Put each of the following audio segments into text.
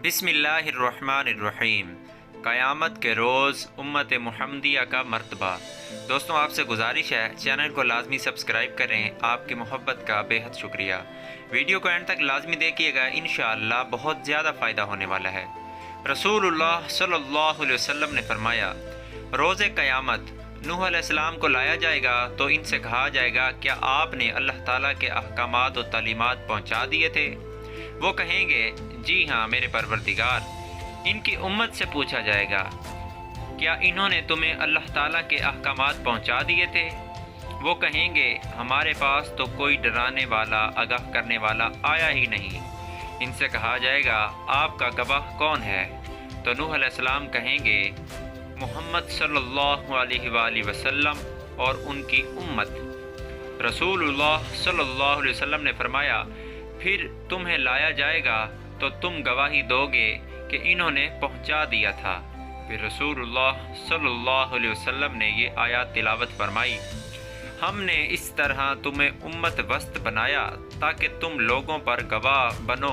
बिस्मिल्लाहिर्रहमानिर्रहीम। क़यामत के रोज़ उम्मत मुहम्मदिया का मर्तबा। दोस्तों, आपसे गुजारिश है चैनल को लाजमी सब्सक्राइब करें। आपकी मोहब्बत का बेहद शुक्रिया। वीडियो को एंड तक लाजमी देखिएगा, इंशाअल्लाह बहुत ज़्यादा फ़ायदा होने वाला है। रसूलुल्लाह सल्लल्लाहु अलैहि वसल्लम ने फरमाया, रोज़े क़यामत नूह अलैहिस्सलाम को लाया जाएगा तो इनसे कहा जाएगा, क्या आपने अल्लाह ताला के अहकामात और तालीमात पहुँचा दिए थे? वो कहेंगे, जी हाँ मेरे परवरदिगार। इनकी उम्मत से पूछा जाएगा, क्या इन्होंने तुम्हें अल्लाह ताला के अहकामात पहुँचा दिए थे? वो कहेंगे, हमारे पास तो कोई डराने वाला, आगाह करने वाला आया ही नहीं। इनसे कहा जाएगा, आपका गवाह कौन है? तो नूह अलैहिस्सलाम कहेंगे, मोहम्मद सल्लल्लाहु अलैहि वसल्लम और उनकी उम्मत। रसूलुल्लाह सल्लल्लाहु अलैहि वसल्लम ने फरमाया, फिर तुम्हें लाया जाएगा तो तुम गवाही दोगे कि इन्होंने पहुंचा दिया था। फिर रसूलुल्लाह सल्लल्लाहु अलैहि वसल्लम ने ये आयत तिलावत फरमाई, हमने इस तरह तुम्हें उम्मत वस्त बनाया ताकि तुम लोगों पर गवाह बनो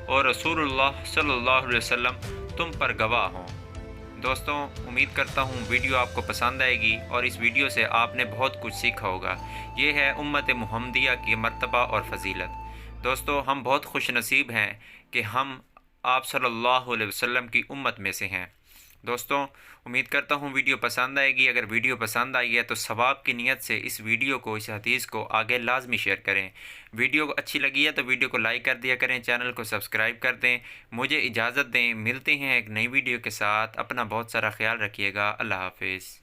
और रसूलुल्लाह सल्लल्लाहु अलैहि वसल्लम तुम पर गवाह हों। दोस्तों, उम्मीद करता हूँ वीडियो आपको पसंद आएगी और इस वीडियो से आपने बहुत कुछ सीखा होगा। ये है उम्मत मुहम्मदिया की मर्तबा और फजीलत। दोस्तों, हम बहुत खुश नसीब हैं कि हम आप सल्लल्लाहु अलैहि वसल्लम की उम्मत में से हैं। दोस्तों, उम्मीद करता हूँ वीडियो पसंद आएगी। अगर वीडियो पसंद आई है तो सवाब की नीयत से इस वीडियो को, इस हदीस को आगे लाजमी शेयर करें। वीडियो अच्छी लगी है तो वीडियो को लाइक कर दिया करें, चैनल को सब्सक्राइब कर दें। मुझे इजाज़त दें, मिलते हैं एक नई वीडियो के साथ। अपना बहुत सारा ख्याल रखिएगा। अल्लाह हाफिज़।